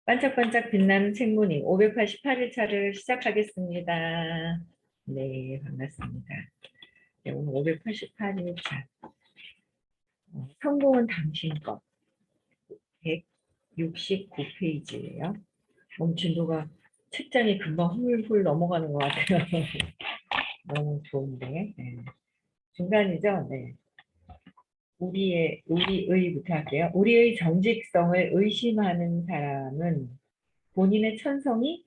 반짝반짝 빛나는 책무님 588일차를 시작하겠습니다. 네, 반갑습니다. 네, 오늘 588일차 성공은 당신 것 169페이지예요. 진도가 책장이 금방 훌훌 넘어가는 것 같아요. 너무 좋은데. 네. 중간이죠? 네. 우리의부터 할게요. 우리의 정직성을 의심하는 사람은 본인의 천성이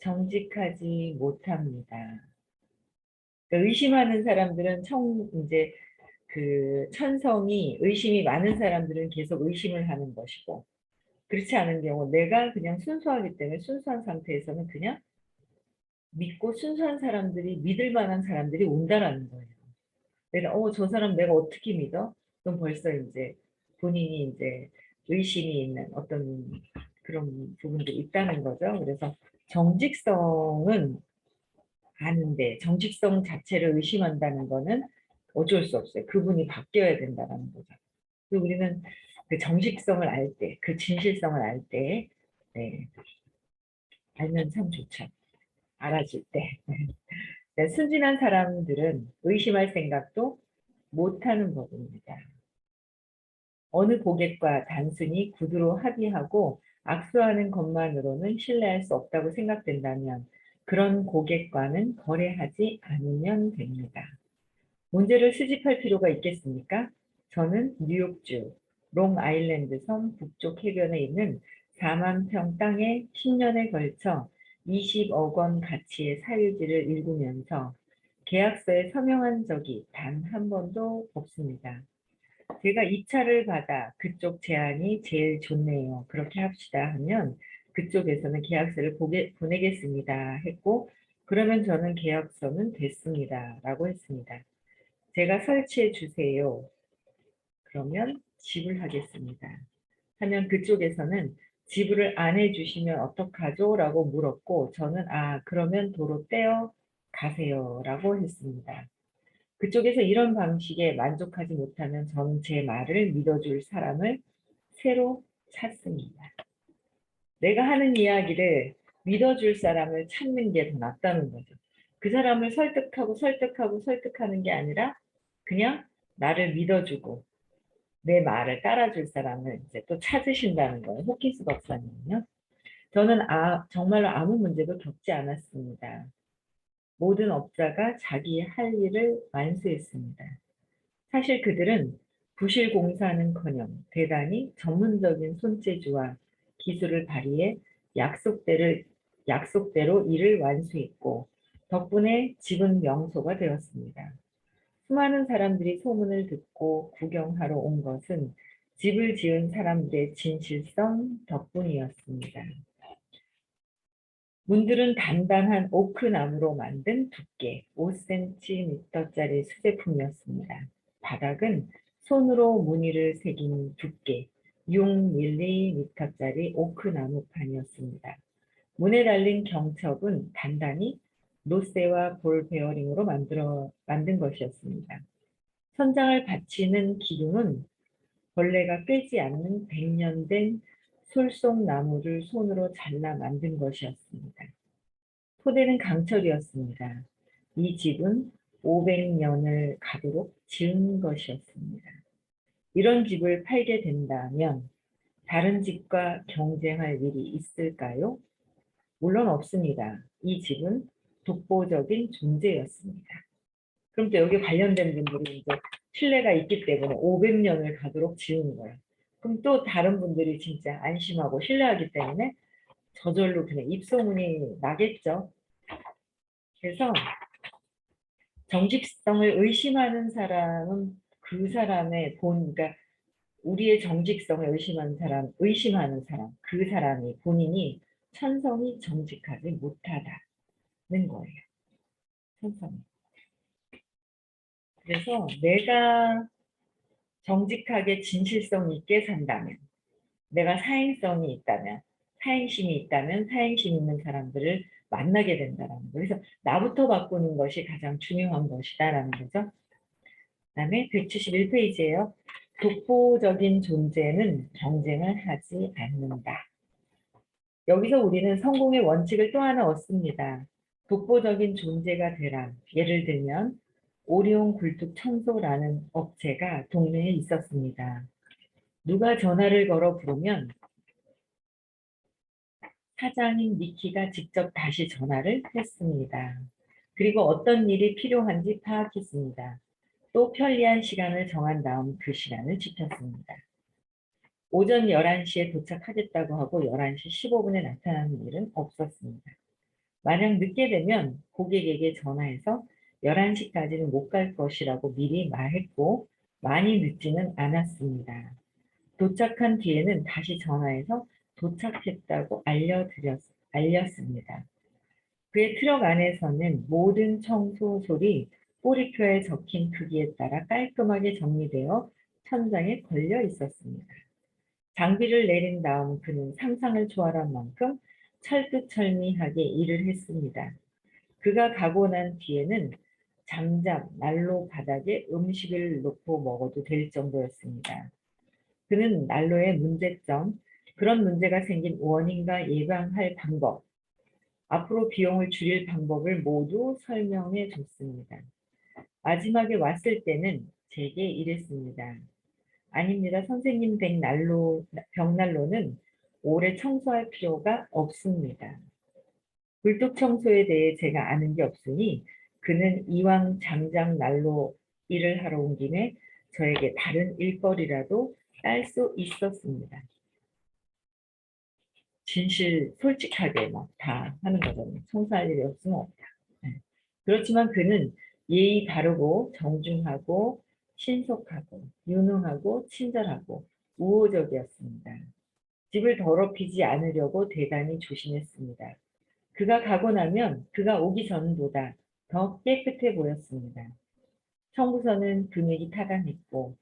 정직하지 못합니다. 그러니까 의심하는 사람들은 이제 그 천성이 의심이 많은 사람들은 계속 의심을 하는 것이고, 그렇지 않은 경우 내가 그냥 순수하기 때문에 순수한 상태에서는 그냥 믿고 순수한 사람들이 믿을 만한 사람들이 온다라는 거예요. 내가 저 사람 내가 어떻게 믿어? 그럼 벌써 이제 본인이 이제 의심이 있는 어떤 그런 부분들이 있다는 거죠. 그래서 정직성은 아는데 정직성 자체를 의심한다는 거는 어쩔 수 없어요. 그분이 바뀌어야 된다는 거죠. 그리고 우리는 그 정직성을 알 때, 그 진실성을 알 때, 네, 알면 참 좋죠. 알아질 때. 네, 순진한 사람들은 의심할 생각도 못하는 법입니다. 어느 고객과 단순히 구두로 합의하고 악수하는 것만으로는 신뢰할 수 없다고 생각된다면 그런 고객과는 거래하지 않으면 됩니다. 문제를 수집할 필요가 있겠습니까? 저는 뉴욕주 롱아일랜드 섬 북쪽 해변에 있는 4만 평 땅에 10년에 걸쳐 20억 원 가치의 사유지를 읽으면서 계약서에 서명한 적이 단 한 번도 없습니다. 제가 입찰을 받아 그쪽 제안이 제일 좋네요. 그렇게 합시다 하면 그쪽에서는 계약서를 보내겠습니다 했고, 그러면 저는 계약서는 됐습니다 라고 했습니다. 제가 설치해 주세요. 그러면 지불하겠습니다. 하면 그쪽에서는 지불을 안 해주시면 어떡하죠? 라고 물었고, 저는 그러면 도로 떼어 가세요 라고 했습니다. 그쪽에서 이런 방식에 만족하지 못하면 저는 제 말을 믿어줄 사람을 새로 찾습니다. 내가 하는 이야기를 믿어줄 사람을 찾는 게 더 낫다는 거죠. 그 사람을 설득하는 게 아니라 그냥 나를 믿어주고 내 말을 따라줄 사람을 이제 또 찾으신다는 거예요. 호키스 박사님은요. 저는 정말로 아무 문제도 겪지 않았습니다. 모든 업자가 자기 할 일을 완수했습니다. 사실 그들은 부실 공사는커녕 대단히 전문적인 손재주와 기술을 발휘해 약속대로 일을 완수했고 덕분에 집은 명소가 되었습니다. 수많은 사람들이 소문을 듣고 구경하러 온 것은 집을 지은 사람들의 진실성 덕분이었습니다. 문들은 단단한 오크나무로 만든 두께 5cm짜리 수제품이었습니다. 바닥은 손으로 무늬를 새긴 두께 6mm짜리 오크나무판이었습니다. 문에 달린 경첩은 단단히 노쇠와 볼 베어링으로 만든 것이었습니다. 천장을 받치는 기둥은 벌레가 꿰지 않는 100년 된 솔송나무를 손으로 잘라 만든 것이었습니다. 토대는 강철이었습니다. 이 집은 500년을 가도록 지은 것이었습니다. 이런 집을 팔게 된다면 다른 집과 경쟁할 일이 있을까요? 물론 없습니다. 이 집은 독보적인 존재였습니다. 그럼 또 여기 관련된 분들이 이제 신뢰가 있기 때문에 500년을 가도록 지은 거예요. 그럼 또 다른 분들이 진짜 안심하고 신뢰하기 때문에 저절로 그냥 입소문이 나겠죠. 그래서 정직성을 의심하는 사람은 그 사람의 그러니까 우리의 정직성을 의심하는 사람, 그 사람이 본인이 천성이 정직하지 못하다는 거예요. 천성이. 그래서 내가 정직하게 진실성 있게 산다면, 내가 사행성이 있다면, 사행심 있는 사람들을 만나게 된다는 거예요. 그래서 나부터 바꾸는 것이 가장 중요한 것이다라는 거죠. 그다음에 171페이지예요. 독보적인 존재는 경쟁을 하지 않는다. 여기서 우리는 성공의 원칙을 또 하나 얻습니다. 독보적인 존재가 되라. 예를 들면 오리온 굴뚝 청소라는 업체가 동네에 있었습니다. 누가 전화를 걸어 부르면 사장인 니키가 직접 다시 전화를 했습니다. 그리고 어떤 일이 필요한지 파악했습니다. 또 편리한 시간을 정한 다음 그 시간을 지켰습니다. 오전 11시에 도착하겠다고 하고 11시 15분에 나타나는 일은 없었습니다. 만약 늦게 되면 고객에게 전화해서 11시까지는 못 갈 것이라고 미리 말했고 많이 늦지는 않았습니다. 도착한 뒤에는 다시 전화해서 도착했다고 알렸습니다. 그의 트럭 안에서는 모든 청소 소리 꼬리표에 적힌 크기에 따라 깔끔하게 정리되어 천장에 걸려 있었습니다. 장비를 내린 다음 그는 상상을 초월한 만큼 철두철미하게 일을 했습니다. 그가 가고 난 뒤에는 잠잠 난로 바닥에 음식을 놓고 먹어도 될 정도였습니다. 그는 난로의 문제점, 그런 문제가 생긴 원인과 예방할 방법, 앞으로 비용을 줄일 방법을 모두 설명해 줬습니다. 마지막에 왔을 때는 제게 이랬습니다. 아닙니다. 선생님 벽난로는 오래 청소할 필요가 없습니다. 굴뚝 청소에 대해 제가 아는 게 없으니 그는 이왕 장장 난로 일을 하러 온 김에 저에게 다른 일거리라도 딸 수 있었습니다. 진실 솔직하게 막 다 하는 거잖아요. 청소할 일이 없으면 없다. 네. 그렇지만 그는 예의 바르고 정중하고 신속하고 유능하고 친절하고 우호적이었습니다. 집을 더럽히지 않으려고 대단히 조심했습니다. 그가 가고 나면 그가 오기 전보다 더 깨끗해 보였습니다. 청구서는 금액이 타당했고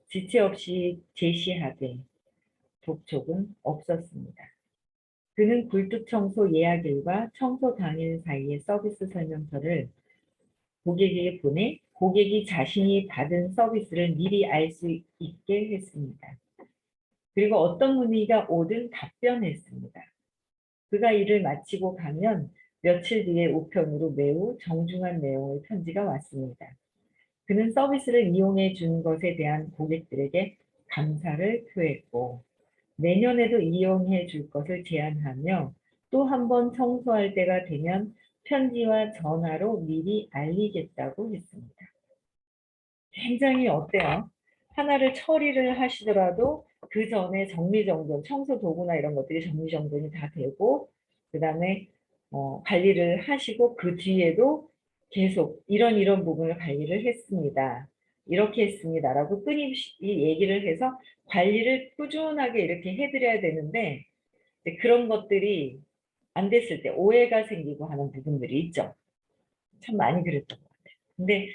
지체 없이 제시하되 독촉은 없었습니다. 그는 굴뚝 청소 예약일과 청소 당일 사이의 서비스 설명서를 고객에게 보내 고객이 자신이 받은 서비스를 미리 알 수 있게 했습니다. 그리고 어떤 문의가 오든 답변했습니다. 그가 일을 마치고 가면 며칠 뒤에 우편으로 매우 정중한 내용의 편지가 왔습니다. 그는 서비스를 이용해 준 것에 대한 고객들에게 감사를 표했고 내년에도 이용해 줄 것을 제안하며 또 한 번 청소할 때가 되면 편지와 전화로 미리 알리겠다고 했습니다. 굉장히 어때요? 하나를 처리를 하시더라도 그 전에 정리정돈, 청소 도구나 이런 것들이 정리정돈이 다 되고 그 다음에 관리를 하시고 그 뒤에도 계속 이런 부분을 관리를 했습니다. 이렇게 했습니다라고 끊임없이 얘기를 해서 관리를 꾸준하게 이렇게 해드려야 되는데 그런 것들이 안 됐을 때 오해가 생기고 하는 부분들이 있죠. 참 많이 그랬던 것 같아요. 근데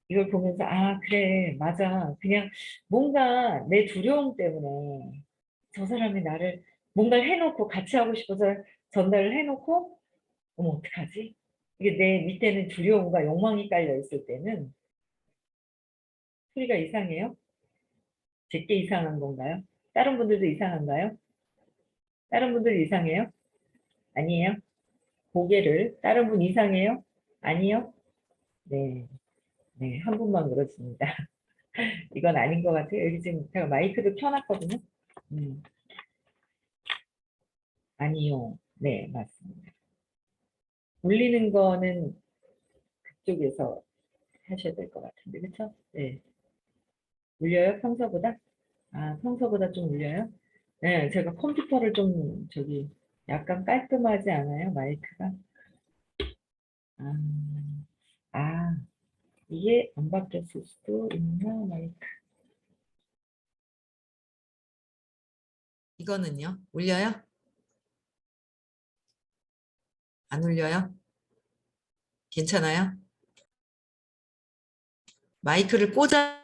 이걸 보면서 '아 그래. 맞아. 그냥 뭔가 내 두려움 때문에 저 사람이 나를 뭔가를 해 놓고 같이 하고 싶어서 전달을 해 놓고 '어머 어떡하지?' 이게 내 밑에는 두려움과 욕망이 깔려 있을 때는 소리가 이상해요? 제게 이상한 건가요? 다른 분들도 이상한가요? 다른 분들 이상해요? 아니에요? 고개를 다른 분 이상해요? 아니요? 네. 네. 한 분만 그렇습니다. 이건 아닌 것 같아요. 여기 지금 제가 마이크도 켜 놨거든요. 음. 아니요. 네, 맞습니다. 울리는 거는 그쪽에서 하셔야 될 것 같은데, 그쵸? 네. 울려요? 평소보다? 아, 평소보다 좀 울려요? 네, 제가 컴퓨터를 좀, 약간 깔끔하지 않아요? 마이크가? 아, 아, 이게 안 바뀌었을 수도 있나? 마이크. 이거는요? 울려요? 안 울려요? 괜찮아요? 마이크를 꽂아,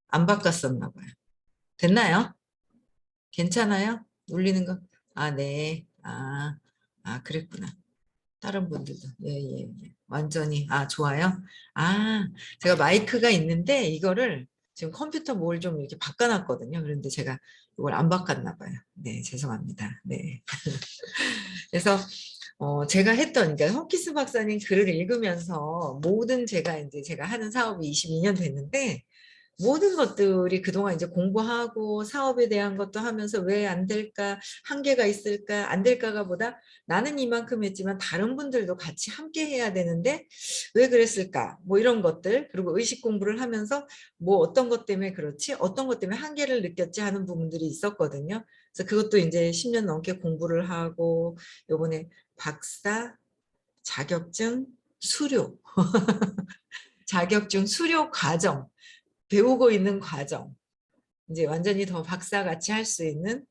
안 바꿨었나 봐요. 됐나요? 괜찮아요? 울리는 거? 아, 네. 그랬구나. 다른 분들도. 예, 예, 예. 완전히. 아, 좋아요. 아, 제가 마이크가 있는데 이거를 지금 컴퓨터 뭘 좀 이렇게 바꿔놨거든요. 그런데 제가 이걸 안 바꿨나 봐요. 네, 죄송합니다. 네. 그래서 제가 했던, 그러니까 호키스 박사님 글을 읽으면서 모든 제가 하는 사업이 22년 됐는데, 모든 것들이 그동안 이제 공부하고 사업에 대한 것도 하면서 왜 안 될까, 한계가 있을까, 안 될까가 보다 나는 이만큼 했지만 다른 분들도 같이 함께 해야 되는데 왜 그랬을까? 뭐 이런 것들, 그리고 의식 공부를 하면서 뭐 어떤 것 때문에 그렇지, 어떤 것 때문에 한계를 느꼈지 하는 부분들이 있었거든요. 그래서 그것도 이제 10년 넘게 공부를 하고 요번에 박사 자격증 수료, 자격증 수료 과정, 배우고 있는 과정, 이제 완전히 더 박사같이 할 수 있는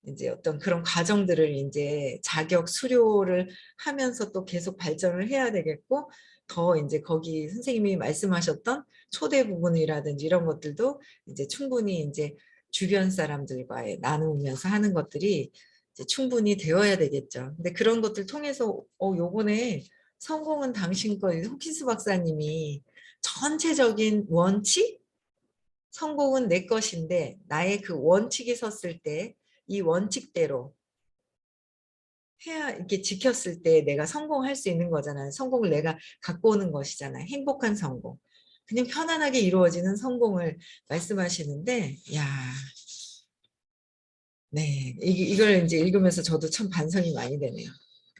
이제 어떤 그런 과정들을 이제 자격 수료를 하면서 또 계속 발전을 해야 되겠고, 더 이제 거기 선생님이 말씀하셨던 초대 부분이라든지 이런 것들도 이제 충분히 이제 주변 사람들과 나누면서 하는 것들이 이제 충분히 되어야 되겠죠. 근데 그런 것들 통해서 요번에 성공은 당신 거, 호키스 박사님이 전체적인 원칙, 성공은 내 것인데 나의 그 원칙이 섰을 때 이 원칙대로 해야 이렇게 지켰을 때 내가 성공할 수 있는 거잖아요. 성공을 내가 갖고 오는 것이잖아요. 행복한 성공. 그냥 편안하게 이루어지는 성공을 말씀하시는데, 야, 네, 이걸 이제 읽으면서 저도 참 반성이 많이 되네요.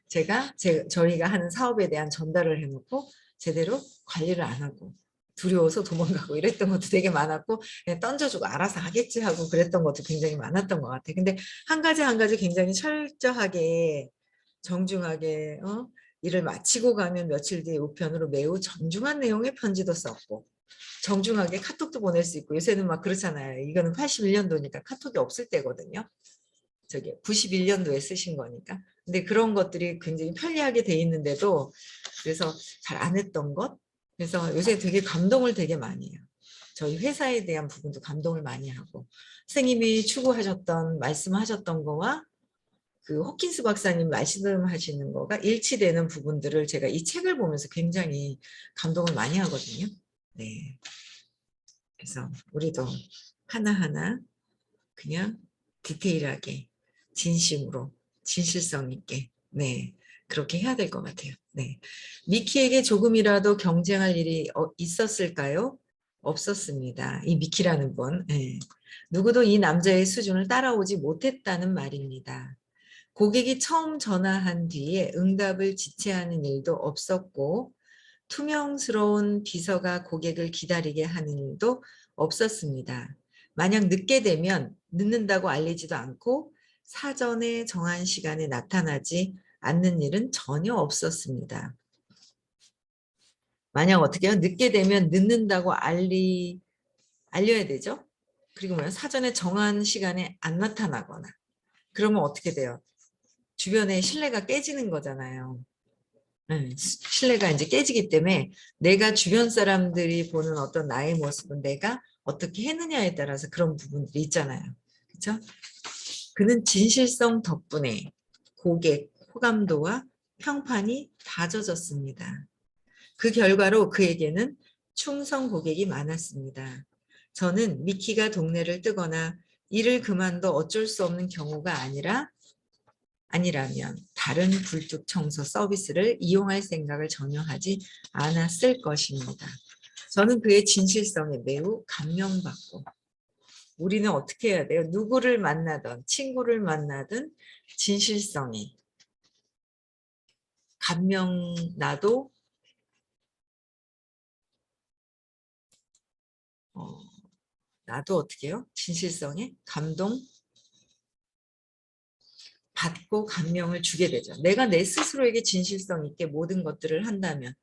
저희가 하는 사업에 대한 전달을 해놓고 제대로 관리를 안 하고 두려워서 도망가고 이랬던 것도 되게 많았고, 그냥 던져주고 알아서 하겠지 하고 그랬던 것도 굉장히 많았던 것 같아요. 근데 한 가지 한 가지 굉장히 철저하게 정중하게 일을 마치고 가면 며칠 뒤에 우편으로 매우 정중한 내용의 편지도 썼고 정중하게 카톡도 보낼 수 있고, 요새는 막 그렇잖아요. 이거는 81년도니까 카톡이 없을 때거든요. 저기 91년도에 쓰신 거니까. 근데 그런 것들이 굉장히 편리하게 돼 있는데도, 그래서 잘 안 했던 것. 그래서 요새 되게 감동을 되게 많이 해요. 저희 회사에 대한 부분도 감동을 많이 하고, 선생님이 추구하셨던 말씀하셨던 거와 그 호킨스 박사님 말씀하시는 거가 일치되는 부분들을 제가 이 책을 보면서 굉장히 감동을 많이 하거든요. 네. 그래서 우리도 하나하나 그냥 디테일하게 진심으로 진실성 있게, 네, 그렇게 해야 될 것 같아요. 네. 미키에게 조금이라도 경쟁할 일이 있었을까요? 없었습니다. 이 미키라는 분. 네. 누구도 이 남자의 수준을 따라오지 못했다는 말입니다. 고객이 처음 전화한 뒤에 응답을 지체하는 일도 없었고, 투명스러운 비서가 고객을 기다리게 하는 일도 없었습니다. 만약 늦게 되면 늦는다고 알리지도 않고 사전에 정한 시간에 나타나지 않는 일은 전혀 없었습니다. 만약 어떻게 해요? 늦게 되면 늦는다고 알려야 되죠? 그리고 뭐 사전에 정한 시간에 안 나타나거나 그러면 어떻게 돼요? 주변에 신뢰가 깨지는 거잖아요. 신뢰가 이제 깨지기 때문에 내가 주변 사람들이 보는 어떤 나의 모습은 내가 어떻게 했느냐에 따라서 그런 부분들이 있잖아요. 그렇죠? 그는 진실성 덕분에 고객, 호감도와 평판이 다져졌습니다. 그 결과로 그에게는 충성 고객이 많았습니다. 저는 미키가 동네를 뜨거나 일을 그만둬 어쩔 수 없는 경우가 아니라면 다른 굴뚝 청소 서비스를 이용할 생각을 전혀 하지 않았을 것입니다. 저는 그의 진실성에 매우 감명받고, 우리는 어떻게 해야 돼요? 누구를 만나든 친구를 만나든 진실성이 나도 나도 어떻게 해요? 진실성에 감동 받고 감명을 주게 되죠. 내가 내 스스로에게 진실성 있게 모든 것들을 한다면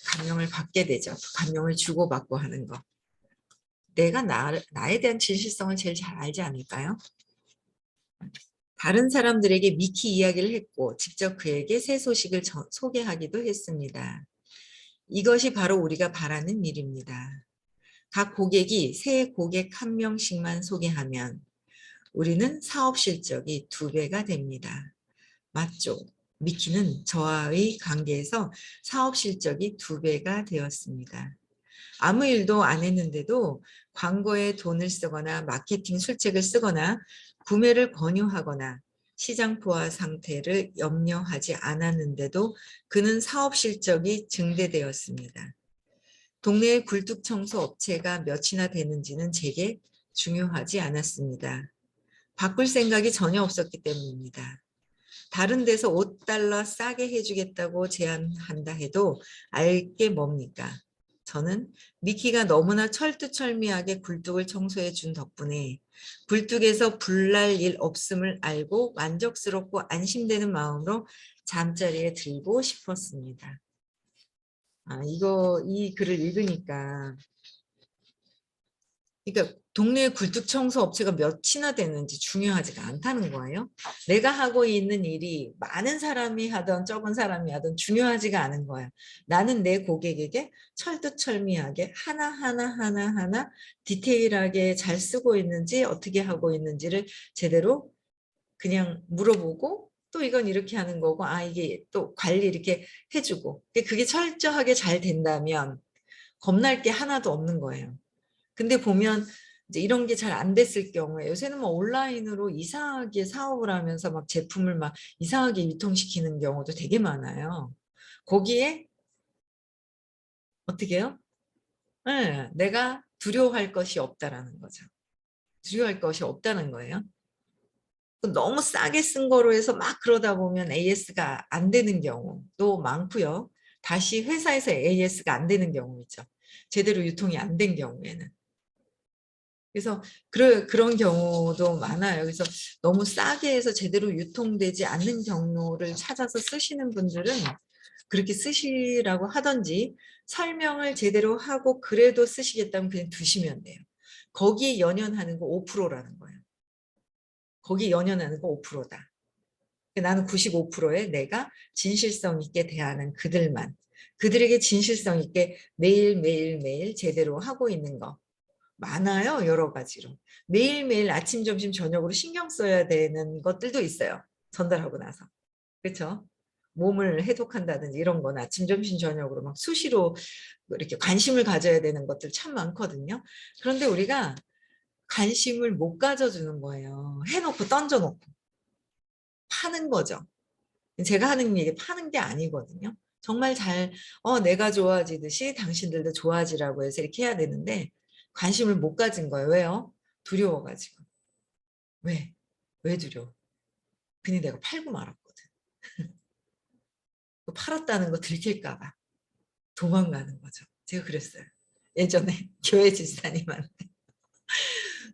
감명을 받게 되죠. 감명을 주고받고 하는 거. 내가 나에 대한 진실성을 제일 잘 알지 않을까요? 다른 사람들에게 미키 이야기를 했고 직접 그에게 새 소식을 소개하기도 했습니다. 이것이 바로 우리가 바라는 일입니다. 각 고객이 새 고객 한 명씩만 소개하면 우리는 사업 실적이 2배가 됩니다. 맞죠? 미키는 저와의 관계에서 사업 실적이 2배가 되었습니다. 아무 일도 안 했는데도 광고에 돈을 쓰거나 마케팅 술책을 쓰거나 구매를 권유하거나 시장 포화 상태를 염려하지 않았는데도 그는 사업 실적이 증대되었습니다. 동네의 굴뚝 청소 업체가 몇이나 되는지는 제게 중요하지 않았습니다. 바꿀 생각이 전혀 없었기 때문입니다. 다른 데서 $5 싸게 해주겠다고 제안한다 해도 알 게 뭡니까? 저는 미키가 너무나 철두철미하게 굴뚝을 청소해 준 덕분에 굴뚝에서 불날 일 없음을 알고 만족스럽고 안심되는 마음으로 잠자리에 들고 싶었습니다. 이 글을 읽으니까, 그러니까 동네 굴뚝 청소 업체가 몇이나 되는지 중요하지가 않다는 거예요. 내가 하고 있는 일이 많은 사람이 하든 적은 사람이 하든 중요하지가 않은 거야. 나는 내 고객에게 철두철미하게 하나하나 디테일하게 잘 쓰고 있는지 어떻게 하고 있는지를 제대로 그냥 물어보고, 또 이건 이렇게 하는 거고, 이게 또 관리 이렇게 해주고, 그게 철저하게 잘 된다면 겁날 게 하나도 없는 거예요. 근데 보면 이제 이런 게 잘 안 됐을 경우에, 요새는 뭐 온라인으로 이상하게 사업을 하면서 막 제품을 막 이상하게 유통시키는 경우도 되게 많아요. 거기에 어떻게 해요? 네, 내가 두려워할 것이 없다라는 거죠. 두려워할 것이 없다는 거예요. 너무 싸게 쓴 거로 해서 막 그러다 보면 AS가 안 되는 경우도 많고요. 다시 회사에서 AS가 안 되는 경우 있죠. 제대로 유통이 안 된 경우에는. 그래서 그런 경우도 많아요. 그래서 너무 싸게 해서 제대로 유통되지 않는 경로를 찾아서 쓰시는 분들은 그렇게 쓰시라고 하든지, 설명을 제대로 하고 그래도 쓰시겠다면 그냥 두시면 돼요. 거기에 연연하는 거 5%라는 거예요. 거기에 연연하는 거 5%다. 나는 95%에 내가 진실성 있게 대하는 그들만, 그들에게 진실성 있게 매일매일 제대로 하고 있는 거 많아요. 여러 가지로. 매일매일 아침, 점심, 저녁으로 신경 써야 되는 것들도 있어요. 전달하고 나서. 그렇죠? 몸을 해독한다든지 이런 건 아침, 점심, 저녁으로 막 수시로 이렇게 관심을 가져야 되는 것들 참 많거든요. 그런데 우리가 관심을 못 가져주는 거예요. 해놓고 던져놓고. 파는 거죠. 제가 하는 얘기 파는 게 아니거든요. 정말 내가 좋아지듯이 당신들도 좋아지라고 해서 이렇게 해야 되는데 관심을 못 가진 거예요. 왜요? 두려워가지고. 왜? 왜 두려워? 그냥 내가 팔고 말았거든. 팔았다는 거 들킬까 봐 도망가는 거죠. 제가 그랬어요. 예전에 교회 집사님한테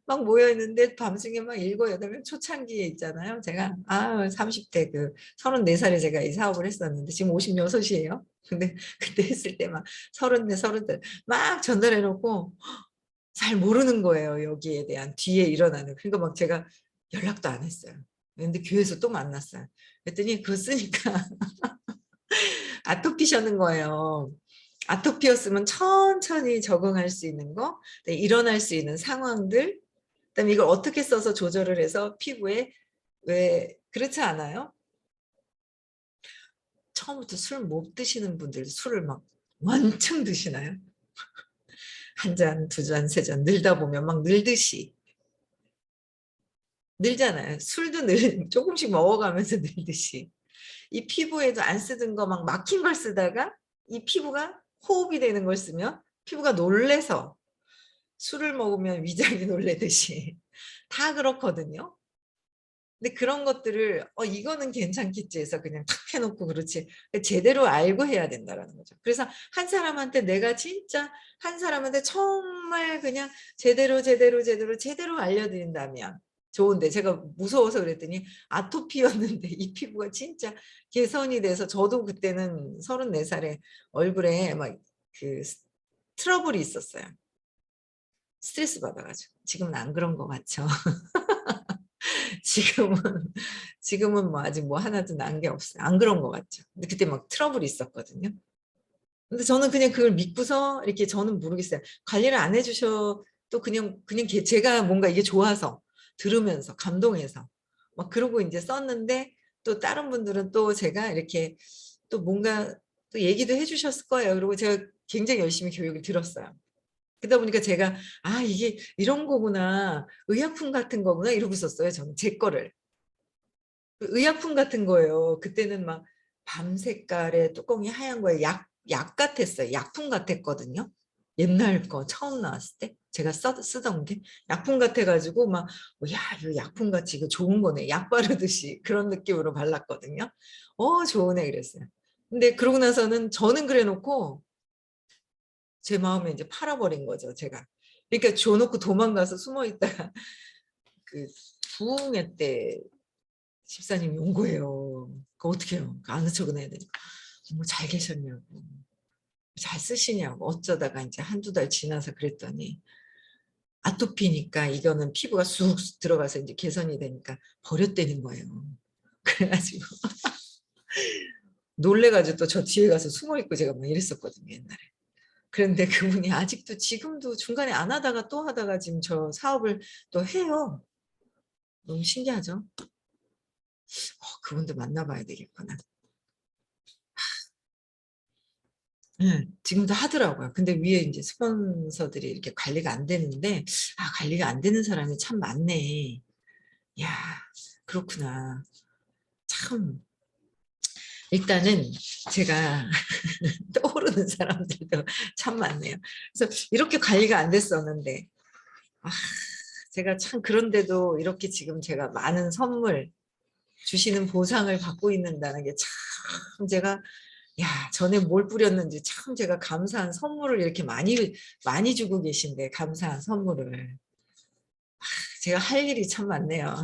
막 모여있는데 밤중에 막 7, 8명 초창기에 있잖아요. 제가 30대 34살에 제가 이 사업을 했었는데 지금 56이에요. 근데 그때 했을 때 막 34, 35 막 전달해 놓고 잘 모르는 거예요. 여기에 대한 뒤에 일어나는. 그러니까 막 제가 연락도 안 했어요. 근데 교회에서 또 만났어요. 그랬더니 그거 쓰니까 아토피셨는 거예요. 아토피였으면 천천히 적응할 수 있는 거, 일어날 수 있는 상황들, 그다음에 이걸 어떻게 써서 조절을 해서 피부에, 왜 그렇지 않아요? 처음부터 술 못 드시는 분들 술을 막 완청 드시나요? 한 잔, 두 잔, 세 잔 늘다 보면 막 늘듯이 늘잖아요. 술도 조금씩 먹어가면서 늘듯이. 이 피부에도 안 쓰던 거 막 막힌 걸 쓰다가 이 피부가 호흡이 되는 걸 쓰면 피부가 놀래서 술을 먹으면 위장이 놀래듯이 다 그렇거든요. 근데 그런 것들을 이거는 괜찮겠지 해서 그냥 탁 해놓고, 그렇지 제대로 알고 해야 된다라는 거죠. 그래서 한 사람한테 내가 진짜 한 사람한테 정말 그냥 제대로 알려드린다면 좋은데, 제가 무서워서 그랬더니 아토피였는데 이 피부가 진짜 개선이 돼서, 저도 그때는 34살에 얼굴에 막 그 트러블이 있었어요. 스트레스 받아가지고. 지금은 안 그런 것 같죠. 지금은 지금은 뭐 아직 뭐 하나도 난 게 없어요. 안 그런 것 같죠. 근데 그때 막 트러블이 있었거든요. 근데 저는 그냥 그걸 믿고서 이렇게, 저는 모르겠어요. 관리를 안 해주셔 또 그냥 제가 뭔가 이게 좋아서 들으면서 감동해서 막 그러고 이제 썼는데, 또 다른 분들은 또 제가 이렇게 또 뭔가 또 얘기도 해주셨을 거예요. 그리고 제가 굉장히 열심히 교육을 들었어요. 그러다 보니까 제가 아 이게 이런 거구나. 의약품 같은 거구나 이러고 있었어요. 저는 제 거를. 의약품 같은 거예요. 그때는 막 밤 색깔의 뚜껑이 하얀 거에 약 같았어요. 약품 같았거든요. 옛날 거 처음 나왔을 때 제가 쓰던 게 약품 같아가지고 막 야 이거 약품 같이 이거 좋은 거네. 약 바르듯이 그런 느낌으로 발랐거든요. 좋으네 그랬어요. 근데 그러고 나서는 저는 그래놓고 제 마음에 이제 팔아버린 거죠, 제가. 그러니까 줘놓고 도망가서 숨어 있다가 그 부흥회 때 집사님이 온 거예요. 그 어떻게 해요? 아는 척은 해야 되니까. 잘 계셨냐고. 잘 쓰시냐고. 어쩌다가 이제 한두 달 지나서 그랬더니 아토피니까 이거는 피부가 쑥 들어가서 이제 개선이 되니까 버렸다는 거예요. 그래가지고 놀래가지고 또 저 뒤에 가서 숨어 있고 제가 막 이랬었거든요, 옛날에. 그런데 그분이 아직도 지금도 중간에 안 하다가 또 하다가 지금 저 사업을 또 해요. 너무 신기하죠? 그분도 만나봐야 되겠구나. 지금도 하더라고요. 근데 위에 이제 스폰서들이 이렇게 관리가 안 되는데, 관리가 안 되는 사람이 참 많네. 야, 그렇구나. 참, 일단은 제가 떠오르는 사람들도 참 많네요. 그래서 이렇게 관리가 안 됐었는데, 아, 제가 참 그런데도 이렇게 지금 제가 많은 선물 주시는 보상을 받고 있는다는 게 참 제가 전에 뭘 뿌렸는지 참 제가 감사한 선물을 이렇게 많이 주고 계신데 감사한 선물을 제가 할 일이 참 많네요.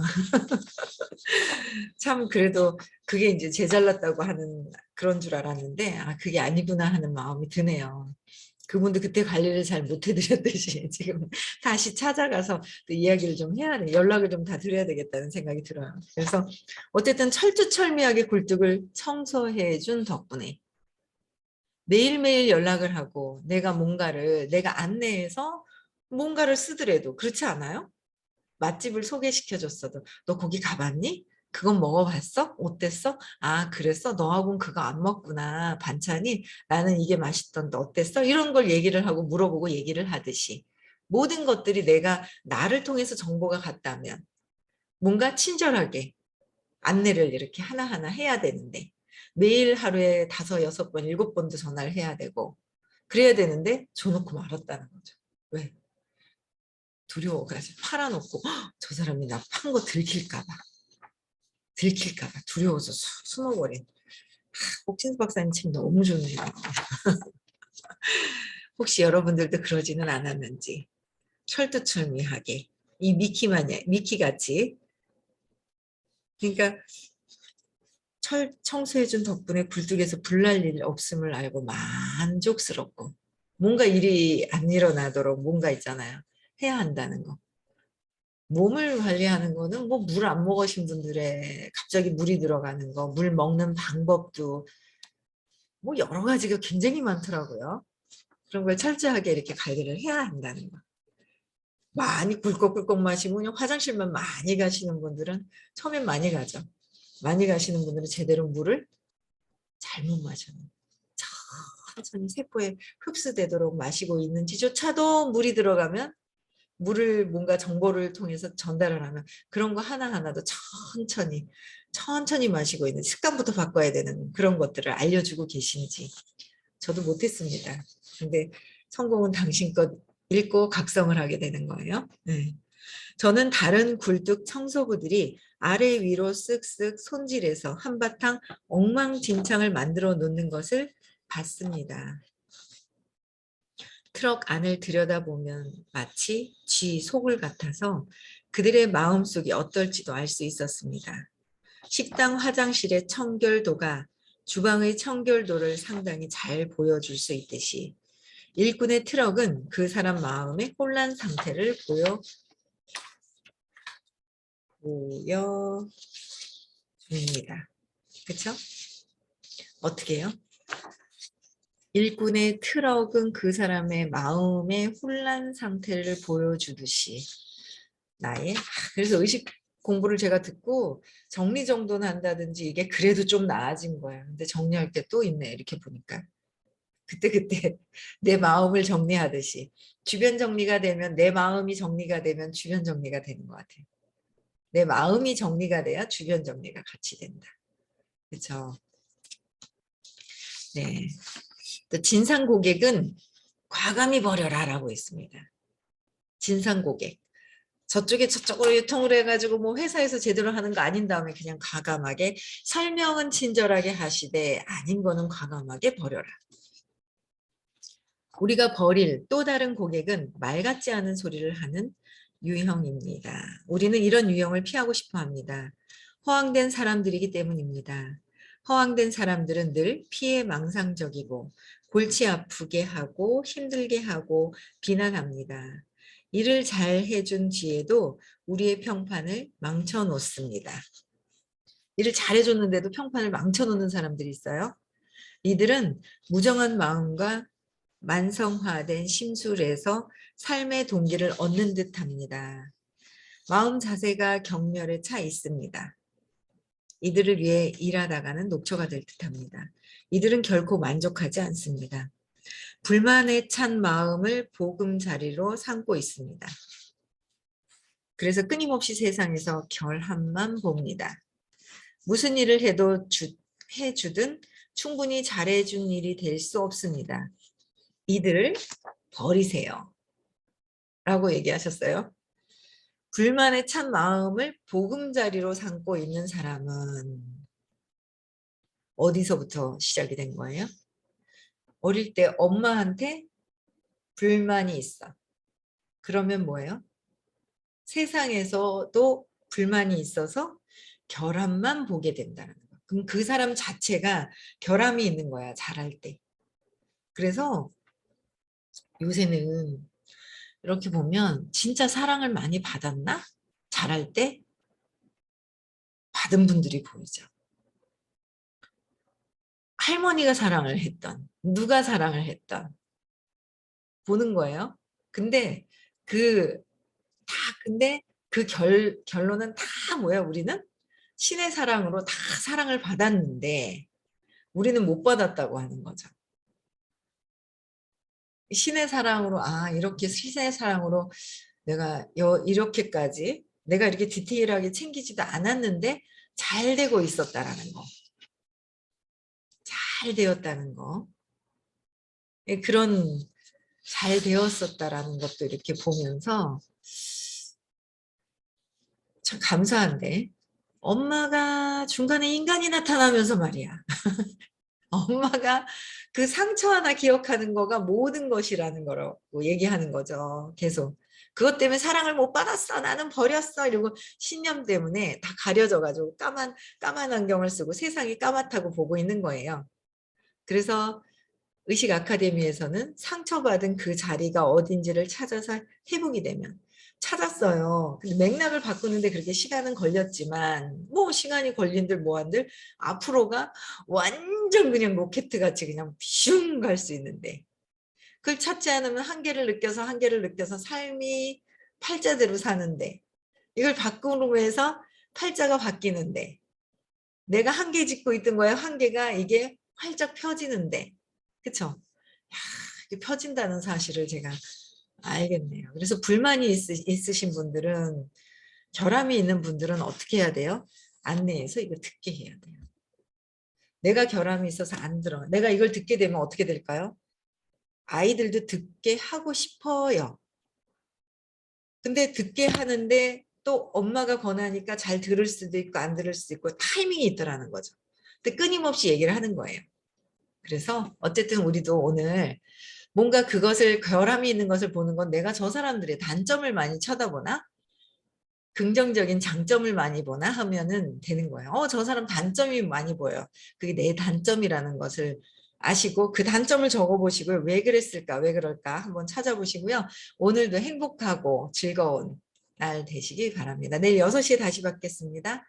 참 그래도 그게 이제 제 잘났다고 하는 그런 줄 알았는데 그게 아니구나 하는 마음이 드네요. 그분도 그때 관리를 잘 못 해드렸듯이 지금 다시 찾아가서 또 이야기를 좀 해야 돼. 연락을 좀 다 드려야 되겠다는 생각이 들어요. 그래서 어쨌든 철두철미하게 굴뚝을 청소해 준 덕분에 매일매일 연락을 하고 내가 안내해서 뭔가를 쓰더라도 그렇지 않아요? 맛집을 소개시켜 줬어도 너 거기 가봤니? 그건 먹어봤어? 어땠어? 그랬어? 너하고는 그거 안 먹구나. 반찬이 나는 이게 맛있던데 어땠어? 이런 걸 얘기를 하고 물어보고 얘기를 하듯이 모든 것들이 내가 나를 통해서 정보가 갔다면 뭔가 친절하게 안내를 이렇게 하나하나 해야 되는데 매일 하루에 5, 6번, 7번도 전화를 해야 되고 그래야 되는데 줘놓고 말았다는 거죠. 왜? 두려워가지고 팔아놓고 저 사람이 나 판 거 들킬까 봐 두려워서 숨어버린. 옥진수 박사님 책 너무 좋네요. 혹시 여러분들도 그러지는 않았는지 철두철미하게 이 미키같이 그러니까 청소해준 덕분에 굴뚝에서 불날 일 없음을 알고 만족스럽고 뭔가 일이 안 일어나도록 뭔가 있잖아요. 해야 한다는 거. 몸을 관리하는 거는 뭐 물 안 먹으신 분들의 갑자기 물이 들어가는 거, 물 먹는 방법도 뭐 여러 가지가 굉장히 많더라고요. 그런 걸 철저하게 이렇게 관리를 해야 한다는 거. 많이 꿀꺽꿀꺽 마시고 그냥 화장실만 많이 가시는 분들은 처음엔 많이 가죠. 많이 가시는 분들은 제대로 물을 잘못 마셔요. 천천히 세포에 흡수되도록 마시고 있는지조차도 물이 들어가면 물을 뭔가 정보를 통해서 전달을 하면 그런 거 하나하나도 천천히 마시고 있는 습관부터 바꿔야 되는 그런 것들을 알려주고 계신지 저도 못했습니다. 근데 성공은 당신 것 읽고 각성을 하게 되는 거예요. 네. 저는 다른 굴뚝 청소부들이 아래 위로 쓱쓱 손질해서 한바탕 엉망진창을 만들어 놓는 것을 봤습니다. 트럭 안을 들여다보면 마치 쥐 속을 같아서 그들의 마음속이 어떨지도 알 수 있었습니다. 식당 화장실의 청결도가 주방의 청결도를 상당히 잘 보여줄 수 있듯이 일꾼의 트럭은 그 사람 마음의 혼란 상태를 보여줍니다. 그렇죠? 어떻게 해요? 일꾼의 트럭은 그 사람의 마음의 혼란 상태를 보여주듯이 그래서 의식 공부를 제가 듣고 정리정돈을 한다든지 이게 그래도 좀 나아진 거예요. 근데 정리할 게 또 있네 이렇게 보니까. 그때그때 내 마음을 정리하듯이 주변 정리가 되면 내 마음이 정리가 되면 주변 정리가 되는 것 같아요. 내 마음이 정리가 돼야 주변 정리가 같이 된다. 그렇죠? 네. 또 진상 고객은 과감히 버려라라고 했습니다. 진상 고객. 저쪽으로 유통을 해가지고 뭐 회사에서 제대로 하는 거 아닌 다음에 그냥 과감하게 설명은 친절하게 하시되 아닌 거는 과감하게 버려라. 우리가 버릴 또 다른 고객은 말 같지 않은 소리를 하는 유형입니다. 우리는 이런 유형을 피하고 싶어 합니다. 허황된 사람들이기 때문입니다. 허황된 사람들은 늘 피해망상적이고 골치 아프게 하고 힘들게 하고 비난합니다. 일을 잘 해준 뒤에도 우리의 평판을 망쳐놓습니다. 일을 잘해줬는데도 평판을 망쳐놓는 사람들이 있어요. 이들은 무정한 마음과 만성화된 심술에서 삶의 동기를 얻는 듯합니다. 마음 자세가 경멸에 차 있습니다. 이들을 위해 일하다가는 녹초가 될 듯합니다. 이들은 결코 만족하지 않습니다. 불만에 찬 마음을 보금자리로 삼고 있습니다. 그래서 끊임없이 세상에서 결함만 봅니다. 무슨 일을 해도 해주든 충분히 잘해준 일이 될 수 없습니다. 이들을 버리세요. 라고 얘기하셨어요. 불만에 찬 마음을 보금자리로 삼고 있는 사람은 어디서부터 시작이 된 거예요? 어릴 때 엄마한테 불만이 있어. 그러면 뭐예요? 세상에서도 불만이 있어서 결함만 보게 된다는 거. 그럼 그 사람 자체가 결함이 있는 거야, 자랄 때. 그래서 요새는 이렇게 보면 진짜 사랑을 많이 받았나? 자랄 때 받은 분들이 보이죠. 할머니가 사랑을 했던, 누가 사랑을 했던 보는 거예요. 근데 근데 그 결론은 다 뭐야? 우리는 신의 사랑으로 다 사랑을 받았는데 우리는 못 받았다고 하는 거죠. 신의 사랑으로 이렇게 신의 사랑으로 내가 이렇게까지 내가 이렇게 디테일하게 챙기지도 않았는데 잘 되고 있었다라는 거. 잘 되었다는 거. 그런 잘 되었었다라는 것도 이렇게 보면서 참 감사한데 엄마가 중간에 인간이 나타나면서 말이야. 엄마가 그 상처 하나 기억하는 거가 모든 것이라는 거라고 얘기하는 거죠. 계속. 그것 때문에 사랑을 못 받았어. 나는 버렸어. 이러고 신념 때문에 다 가려져가지고 까만 안경을 쓰고 세상이 까맣다고 보고 있는 거예요. 그래서 의식 아카데미에서는 상처받은 그 자리가 어딘지를 찾아서 회복이 되면 찾았어요. 근데 맥락을 바꾸는데 그렇게 시간은 걸렸지만 뭐 시간이 걸린들 뭐한들 앞으로가 완전 그냥 로켓같이 그냥 슝 갈 수 있는데 그걸 찾지 않으면 한계를 느껴서 삶이 팔자대로 사는데 이걸 바꾸고 해서 팔자가 바뀌는데 내가 한계 짓고 있던 거예요. 한계가 이게 활짝 펴지는데 그쵸? 이게 펴진다는 사실을 제가 알겠네요. 그래서 불만이 있으신 분들은 결함이 있는 분들은 어떻게 해야 돼요? 안내해서 이거 듣게 해야 돼요. 내가 결함이 있어서 안 들어. 내가 이걸 듣게 되면 어떻게 될까요? 아이들도 듣게 하고 싶어요. 근데 듣게 하는데 또 엄마가 권하니까 잘 들을 수도 있고 안 들을 수도 있고 타이밍이 있더라는 거죠. 근데 끊임없이 얘기를 하는 거예요. 그래서 어쨌든 우리도 오늘 뭔가 그것을 결함이 있는 것을 보는 건 내가 저 사람들의 단점을 많이 쳐다보나 긍정적인 장점을 많이 보나 하면은 되는 거예요. 저 사람 단점이 많이 보여요. 그게 내 단점이라는 것을 아시고 그 단점을 적어보시고요. 왜 그랬을까 왜 그럴까 한번 찾아보시고요. 오늘도 행복하고 즐거운 날 되시기 바랍니다. 내일 6시에 다시 뵙겠습니다.